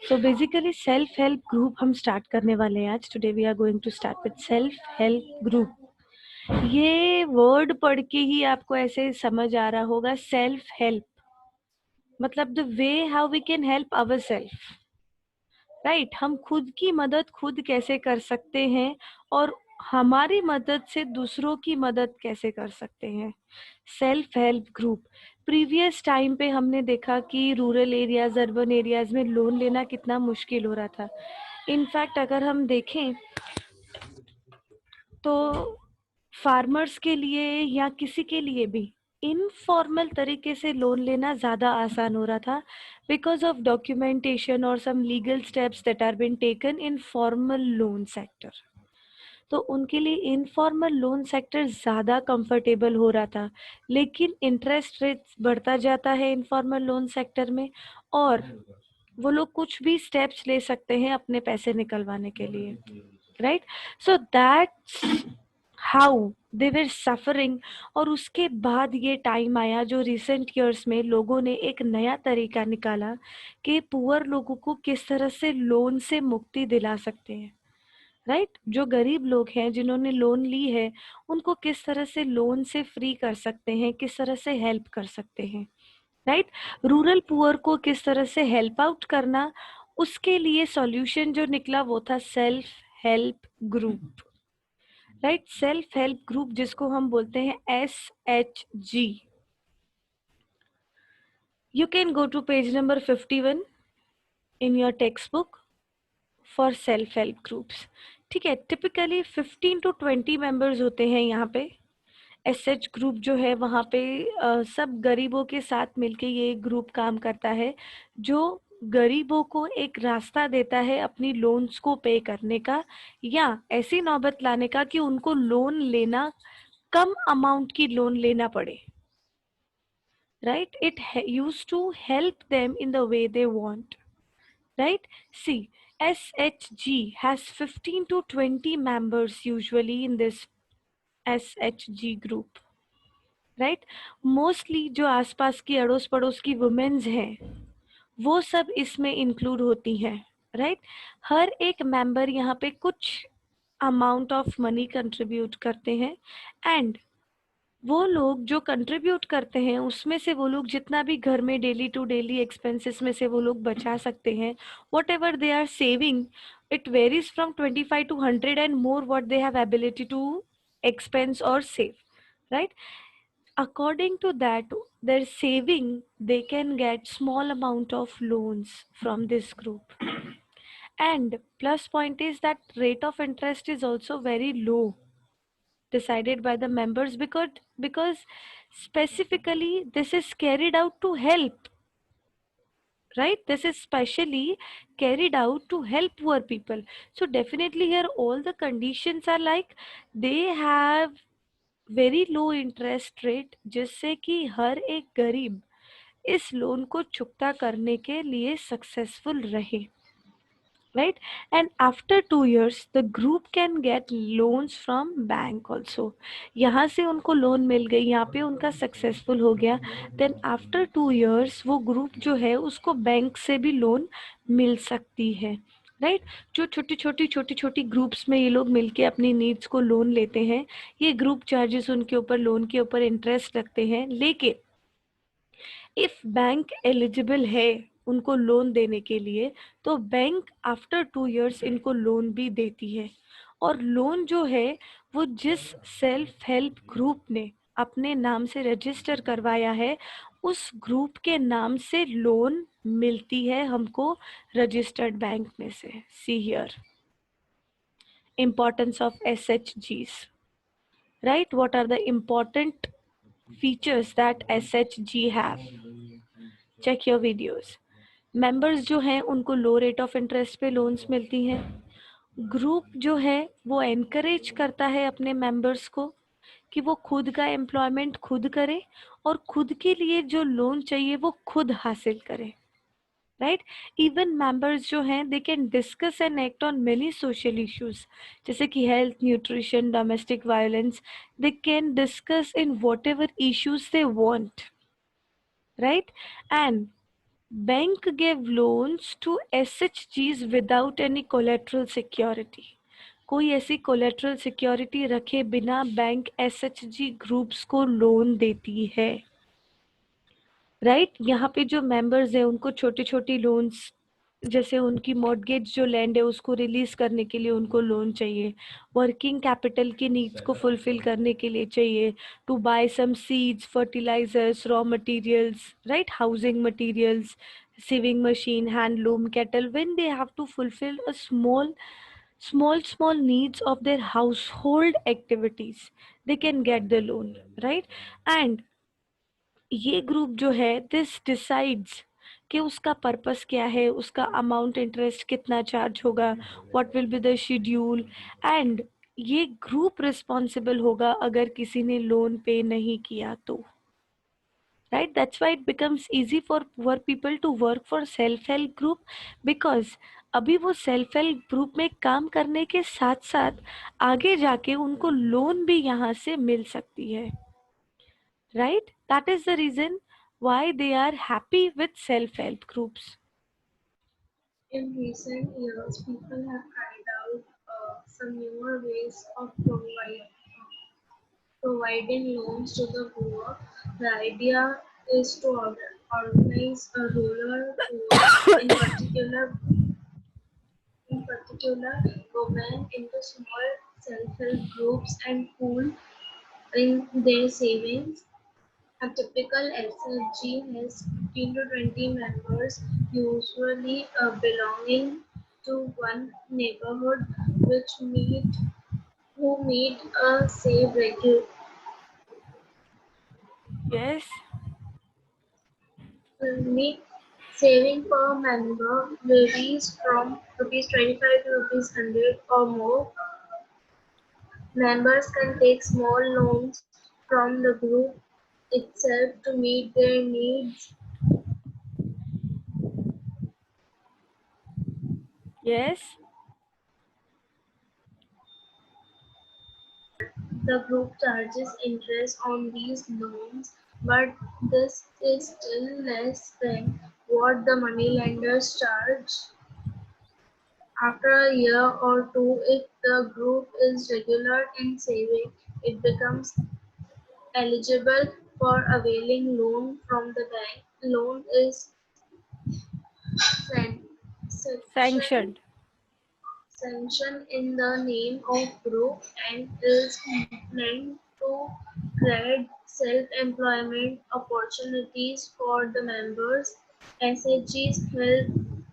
सो basically self help group हम start करने वाले हैं आज. Today we are going to start with self help group. ये वर्ड पढ़ के ही आपको ऐसे समझ आ रहा होगा. सेल्फ हेल्प मतलब the way how we can help our self. Right, हम खुद की मदद खुद कैसे कर सकते हैं और हमारी मदद से दूसरों की मदद कैसे कर सकते हैं. Self help group. Previous time पे हमने देखा कि रूरल एरियाज अर्बन एरियाज में लोन लेना कितना मुश्किल हो रहा था. इनफैक्ट अगर हम देखें तो फार्मर्स के लिए या किसी के लिए भी इनफॉर्मल तरीके से लोन लेना ज़्यादा आसान हो रहा था बिकॉज ऑफ डॉक्यूमेंटेशन और some legal steps that are been taken in formal loan sector. तो उनके लिए इनफॉर्मल लोन सेक्टर ज़्यादा कंफर्टेबल हो रहा था. लेकिन इंटरेस्ट रेट बढ़ता जाता है इनफॉर्मल लोन सेक्टर में और वो लोग कुछ भी स्टेप्स ले सकते हैं अपने पैसे निकलवाने के लिए. Right, so that's how they were suffering. और उसके बाद ये टाइम आया जो रिसेंट ईयर्स में लोगों ने एक नया तरीका निकाला कि पुअर लोगों को किस तरह से लोन से मुक्ति दिला सकते हैं. राइट, जो गरीब लोग हैं जिन्होंने लोन ली है उनको किस तरह से लोन से फ्री कर सकते हैं, किस तरह से हेल्प कर सकते हैं. राइट, रूरल पुअर को किस तरह से हेल्प आउट करना, उसके लिए सॉल्यूशन जो निकला वो था self help group. Right, self help group जिसको हम बोलते हैं SHG. You can go to page number 51 in your text book for self help groups. ठीक है, टिपिकली 15 to 20 मेंबर्स होते हैं यहाँ पे. SH ग्रुप जो है वहाँ पे सब गरीबों के साथ मिलके ये ग्रुप काम करता है जो गरीबों को एक रास्ता देता है अपनी लोन्स को पे करने का या ऐसी नौबत लाने का कि उनको लोन लेना कम अमाउंट की लोन लेना पड़े. Right, it used to help them in the way they want. Right? See, SHG has 15 to 20 members usually in this SHG group. Right? Mostly जो आसपास की अड़ोस पड़ोस की वुमेन्स हैं वो सब इसमें इंक्लूड होती हैं. राइट, हर एक मेंबर यहाँ पे कुछ अमाउंट ऑफ मनी कंट्रीब्यूट करते हैं एंड वो लोग जो कंट्रीब्यूट करते हैं उसमें से वो लोग जितना भी घर में डेली टू डेली एक्सपेंसेस में से वो लोग बचा सकते हैं, whatever they are saving, it varies from 25 to 100 and more what they have ability to expense और save. Right, according to that their saving they can get small amount of loans from this group. And plus point is that rate of interest is also very low decided by the members because specifically this is carried out to help. Right, this is specially carried out to help poor people. So definitely here all the conditions are like they have very low interest rate जिससे कि हर एक गरीब इस loan को चुकता करने के लिए सक्सेसफुल रहे. Right, and after 2 years the group can get loans from bank also. यहाँ से उनको लोन मिल गई, यहाँ पे उनका सक्सेसफुल हो गया. देन आफ्टर 2 years वो ग्रुप जो है उसको बैंक से भी लोन मिल सकती है. राइट, जो छोटी छोटी ग्रुप्स में ये लोग मिलके अपनी नीड्स को लोन लेते हैं, ये ग्रुप चार्जेस उनके ऊपर लोन के ऊपर इंटरेस्ट रखते हैं. लेकिन इफ बैंक एलिजिबल है उनको लोन देने के लिए तो बैंक आफ्टर 2 years इनको लोन भी देती है. और लोन जो है वो जिस सेल्फ हेल्प ग्रुप ने अपने नाम से रजिस्टर करवाया है उस ग्रुप के नाम से लोन मिलती है हमको रजिस्टर्ड बैंक में से. See here importance of SHGs. Right, what are the important features that SHG have? Check your videos. Members जो हैं उनको लो रेट ऑफ इंटरेस्ट पे लोन्स मिलती हैं. ग्रुप जो है वो एनकरेज करता है अपने मेंबर्स को कि वो खुद का एम्प्लॉयमेंट खुद करे और खुद के लिए जो लोन चाहिए वो खुद हासिल करे. राइट, इवन मेंबर्स जो हैं they can discuss and act on many social issues जैसे कि health, nutrition, domestic violence. They can discuss in what ever issues they want. Right, and Bank gave loans to SHGs without any collateral security. कोई ऐसी collateral security रखे बिना bank SHG groups को loan देती है, right यहाँ पे जो मेंबर्स हैं उनको छोटी छोटी लोन्स, जैसे उनकी मॉर्गेज जो लैंड है उसको रिलीज करने के लिए उनको लोन चाहिए, वर्किंग कैपिटल की नीड्स को फुलफिल करने के लिए चाहिए, to buy some seeds, fertilisers, raw materials, right, housing materials, sewing machine, handloom, cattle, when they have to fulfil a small needs of their household activities, they can get the loan, right? And ये group जो है this decides कि उसका purpose क्या है, उसका amount interest कितना charge होगा, what will be the schedule, and ये ग्रुप रिस्पॉन्सिबल होगा अगर किसी ने लोन पे नहीं किया तो, right? That's why it becomes easy for poor people to work for self help group, because अभी वो सेल्फ हेल्प ग्रुप में काम करने के साथ साथ आगे जाके उनको लोन भी यहाँ से मिल सकती है, right? That is the reason why they are happy with self-help groups. In recent years, people have tried out some newer ways of providing loans to the poor. The idea is to organize a rural poor, in particular women, into small self-help groups and pool in their savings. A typical SFG has 15 to 20 members, usually belonging to one neighborhood, which meet who meet a Yes, regularly. Saving per member varies from rupees 25 to rupees 100 or more. Members can take small loans from the group itself to meet their needs. yes, The group charges interest on these loans, but this is still less than what the moneylenders charge. After a year or two, if the group is regular in saving, it becomes eligible for availing loan from the bank. Loan is san- sanctioned sanctioned. sanctioned in the name of group and is meant to create self-employment opportunities for the members. SHGs help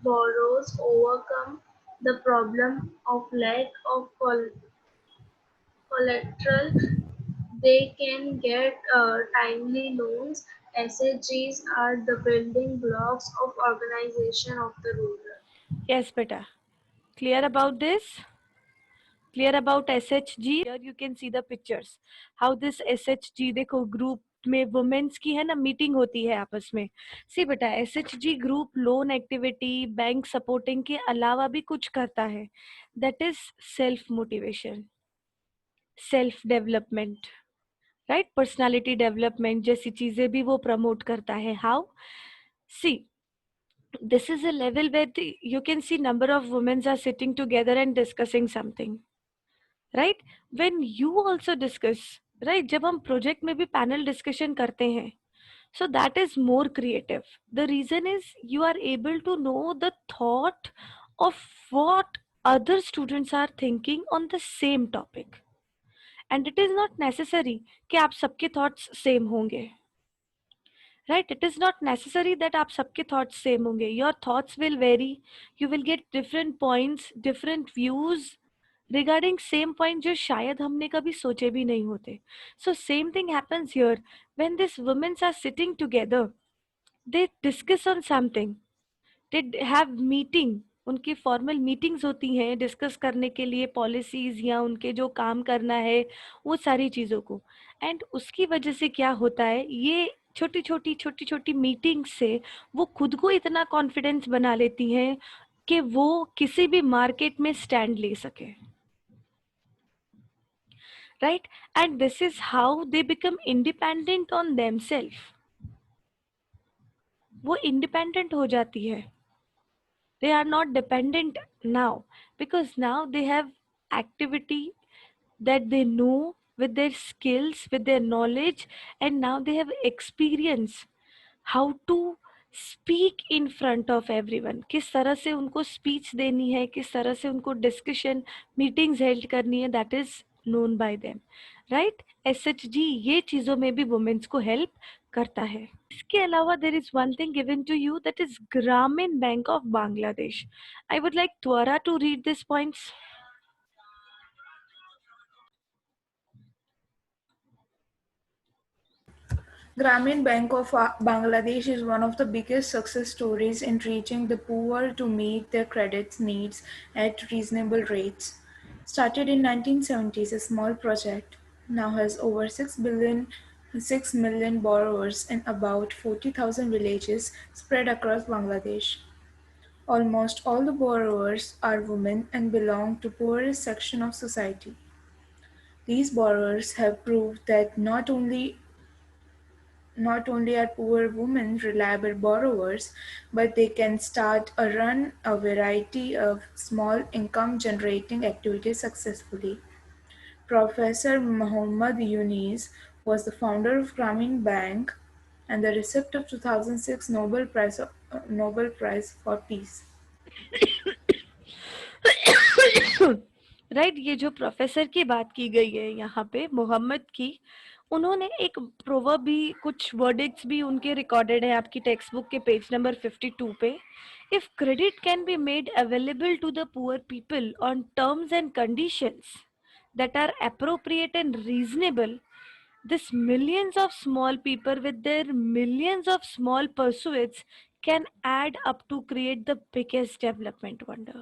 borrowers overcome the problem of lack of collateral. They can get timely loans. SHGs are the building blocks of organization of the rural. Yes, beta. Clear about this? Clear about SHG? Here you can see the pictures. How this SHG, देखो group में women's की है ना meeting होती है आपस में. See बेटा SHG group loan activity bank supporting के अलावा भी कुछ करता है. That is self motivation, self development, right, personality development जैसी चीजें भी वो प्रमोट करता है. How? See, this is a level where you can see number of women are sitting together and discussing something, right? When you also discuss, right, जब हम project में भी panel discussion करते हैं, so that is more creative. The reason is you are able to know the thought of what other students are thinking on the same topic, and it is not necessary कि आप सबके thoughts same होंगे, right? It is not necessary that आप सबके thoughts same होंगे. Your thoughts will vary. You will get different points, different views regarding same point जो शायद हमने कभी सोचे भी नहीं होते. So same thing happens here. When these women are sitting together, they discuss on something. They have meeting. उनकी formal meetings होती हैं डिस्कस करने के लिए पॉलिसीज या उनके जो काम करना है वो सारी चीज़ों को. एंड उसकी वजह से क्या होता है, ये छोटी छोटी मीटिंग्स से वो खुद को इतना कॉन्फिडेंस बना लेती हैं कि वो किसी भी मार्केट में स्टैंड ले सके, right? And this is how they become independent on themselves, वो इंडिपेंडेंट हो जाती है. They are not dependent now because now they have activity that they know with their skills, with their knowledge, and now they have experience how to speak in front of everyone. किस तरह से उनको speech देनी है, किस तरह से उनको डिस्कशन मीटिंग्स हेल्ड करनी है, that is known by them, right. SHG ये चीज़ों में भी वुमेन्स को हेल्प करता है. इसके अलावा there is one thing given to you, that is Grameen Bank of Bangladesh. I would like त्वरा to read this points. Grameen Bank of Bangladesh is one of the biggest success stories in reaching the poor to meet their credit needs at reasonable rates. Started in 1970s, a small project, now has over 6 million borrowers in about 40,000 villages spread across Bangladesh. Almost all the borrowers are women and belong to poorest section of society. These borrowers have proved that not only are poor women reliable borrowers, but they can run a variety of small income generating activities successfully. Professor Muhammad Yunus was the founder of Grameen Bank and the recipient of 2006 Nobel Prize for Peace. Right. ये जो professor की बात की गई है यहाँ पे मोहम्मद की, उन्होंने एक प्रोवर्ब भी, कुछ वर्डिक्ट्स भी उनके रिकॉर्डेड है आपकी टेक्स्ट बुक के पेज नंबर 52 पे. If credit can be made available to the poor people on terms and conditions that are appropriate and reasonable, this millions of small people with their millions of small pursuits can add up to create the biggest development wonder.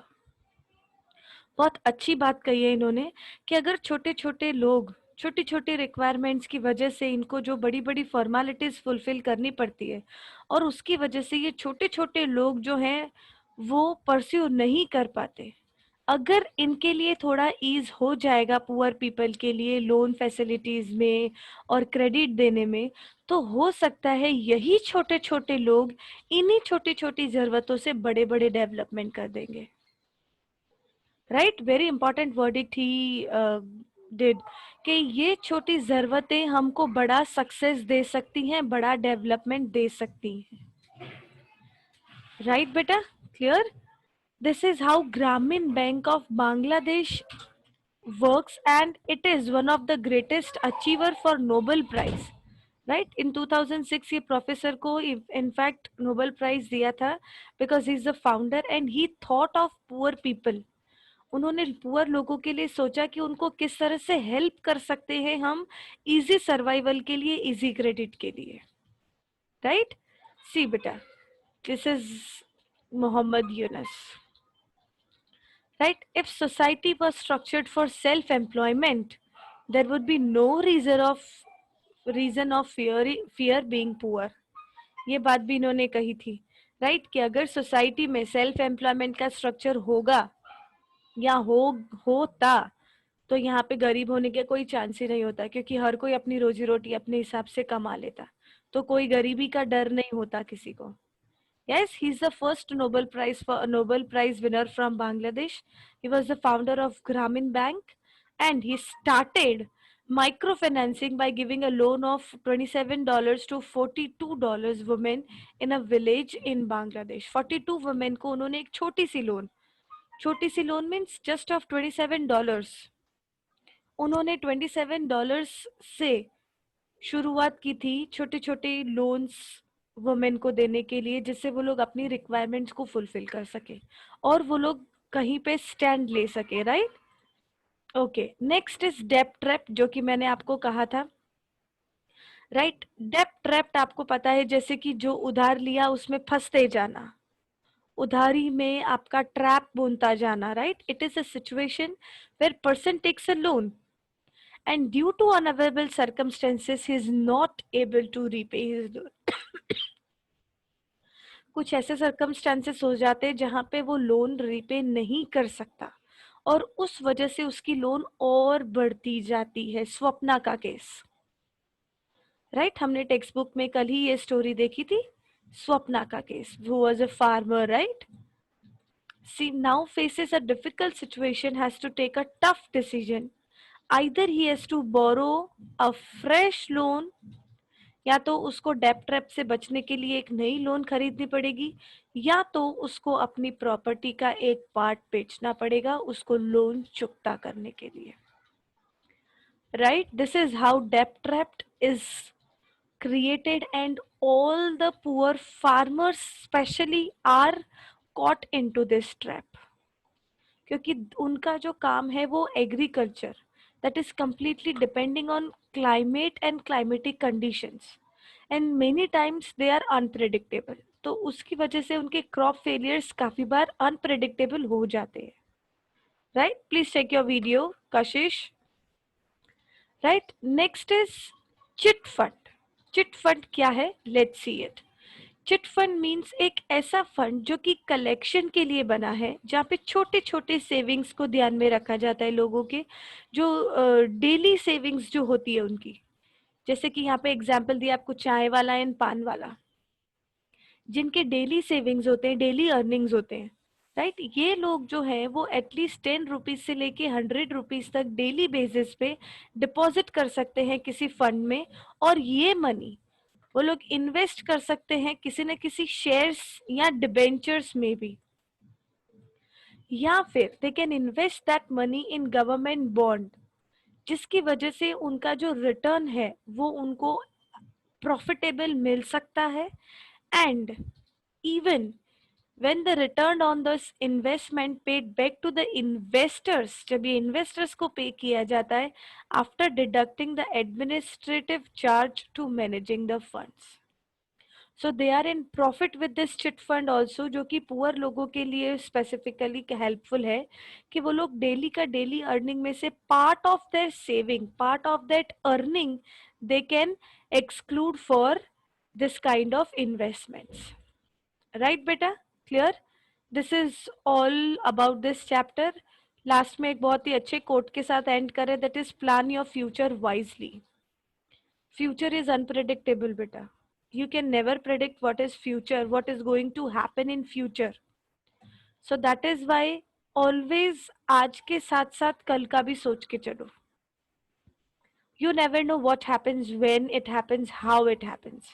बहुत अच्छी बात कही है इन्होंने कि अगर छोटे छोटे लोग छोटी छोटी रिक्वायरमेंट्स की वजह से इनको जो बड़ी बड़ी फॉर्मेलिटीज फुलफिल करनी पड़ती है और उसकी वजह से ये छोटे छोटे लोग जो हैं वो परस्यू नहीं कर पाते, अगर इनके लिए थोड़ा ईज हो जाएगा पुअर पीपल के लिए लोन फैसिलिटीज में और क्रेडिट देने में, तो हो सकता है यही छोटे छोटे लोग इन्हीं छोटी छोटी जरूरतों से बड़े बड़े डेवलपमेंट कर देंगे. Right. Very important verdict he did कि ये छोटी ज़रूरतें हमको बड़ा सक्सेस दे सकती हैं, बड़ा डेवलपमेंट दे सकती हैं. राइट बेटा, क्लियर. दिस इज हाउ ग्रामीण Bank of Bangladesh works and it is one of the greatest achiever for Nobel Prize. Right. In 2006 ये प्रोफेसर को इनफैक्ट नोबेल प्राइज दिया था because he is the founder and he thought of poor people. उन्होंने poor लोगों के लिए सोचा कि उनको किस तरह से हेल्प कर सकते हैं हम इजी सर्वाइवल के लिए, इजी क्रेडिट के लिए. राइट. सी बेटा, this is Mohammad Yunus. Right. If society was structured for self employment there would be no reason of fear being poor. ये बात भी इन्होंने कही थी. राइट. कि अगर सोसाइटी में सेल्फ एम्प्लॉयमेंट का स्ट्रक्चर होगा या होता तो यहाँ पे गरीब होने के कोई चांस ही नहीं होता, क्योंकि हर कोई अपनी रोजी रोटी अपने हिसाब से कमा लेता, तो कोई गरीबी का डर नहीं होता किसी को. Yes, he's the first Nobel Prize winner from Bangladesh. He was the founder of Grameen Bank and he started microfinancing by giving a loan of $27 to $42 women in a village in Bangladesh. 42 women को उन्होंने एक छोटी सी loan means just of $27. उन्होंने $27 से शुरुआत की थी छोटे छोटे लोन्स वुमेन को देने के लिए, जिससे वो लोग अपनी रिक्वायरमेंट्स को फुलफिल कर सके और वो लोग कहीं पे स्टैंड ले सके. राइट. ओके. नेक्स्ट इज डेप्ट ट्रैप, जो कि मैंने आपको कहा था. राइट. डेप्ट ट्रैप आपको पता है, जैसे कि जो उधार लिया उसमें फंसते जाना, उधारी में आपका ट्रैप बुनता जाना. Right. It is a situation where person takes a loan and due to unavailable circumstances he is not able to repay his loan. कुछ ऐसे सर्कमस्टेंसेस हो जाते हैं जहां पे वो लोन रीपे नहीं कर सकता और उस वजह से उसकी लोन और बढ़ती जाती है. स्वप्ना का केस. राइट. हमने टेक्स्ट बुक में कल ही ये स्टोरी देखी थी. Swapna ka case, who was a farmer, right? She now faces a difficult situation, has to take a tough decision. Either he has to borrow a fresh loan, या तो उसको डेप्ट trap से बचने के लिए एक नई लोन खरीदनी पड़ेगी, या तो उसको अपनी प्रॉपर्टी का एक पार्ट बेचना पड़ेगा उसको लोन चुकता करने के लिए. Right? This is how debt trap is created, and all the poor farmers especially are caught into this trap. क्योंकि उनका जो काम है वो agriculture, that is completely depending on climate and climatic conditions, and many times they are unpredictable. तो उसकी वजह से उनके क्रॉप फेलियर्स काफी बार अनप्रेडिक्टेबल हो जाते हैं. Right? Please check your video Kashish. Right, next is chit fund. Chit fund क्या है? Let's see it. Chit fund means एक ऐसा फंड जो कि कलेक्शन के लिए बना है, जहाँ पे छोटे छोटे सेविंग्स को ध्यान में रखा जाता है लोगों के, जो डेली सेविंग्स जो होती है उनकी. जैसे कि यहाँ पे एग्जाम्पल दिया आपको चाय वाला एंड पान वाला, जिनके डेली सेविंग्स होते हैं, डेली अर्निंग्स होते हैं. राइट, ये लोग जो है वो एटलीस्ट 10 रुपीज से लेके 100 रुपीज तक डेली बेसिस पे डिपॉजिट कर सकते हैं किसी फंड में, और ये मनी वो लोग इन्वेस्ट कर सकते हैं किसी न किसी शेयर्स या डिबेंचर्स में भी, या फिर they can invest that money in government bond, जिसकी वजह से उनका जो रिटर्न है वो उनको प्रॉफिटेबल मिल सकता है. And even when the return on this investment paid back to the investors, जब ये investors को पे किया जाता है after deducting the administrative charge to managing the funds. So they are in profit with this chit fund also, जो कि poor लोगों के लिए स्पेसिफिकली हेल्पफुल है कि वो लोग डेली का डेली अर्निंग में से part of their saving, part of that earning they can exclude for this kind of investments. Right बेटा? Clear? This is all about this chapter. Last में एक बहुत ही अच्छे कोट के साथ एंड करें, that is plan your future wisely. Future is unpredictable बेटा. You can never predict what is future, what is going to happen in future. So that is why always आज के साथ साथ कल का भी सोच के चलो. You never know what happens, when it happens, how it happens.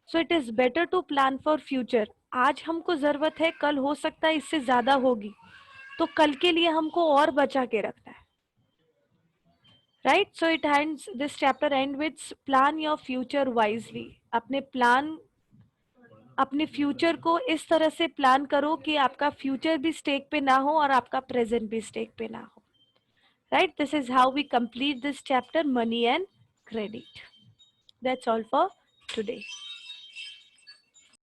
So it is better to plan for future. आज हमको जरूरत है, कल हो सकता है इससे ज्यादा होगी, तो कल के लिए हमको और बचा के रखना है. Right? So it ends, this chapter ends with plan your future wisely. अपने प्लान, अपने फ्यूचर को इस तरह से प्लान करो कि आपका फ्यूचर भी स्टेक पे ना हो और आपका प्रेजेंट भी स्टेक पे ना हो. Right, this is how we complete this chapter, money and credit. That's all for today.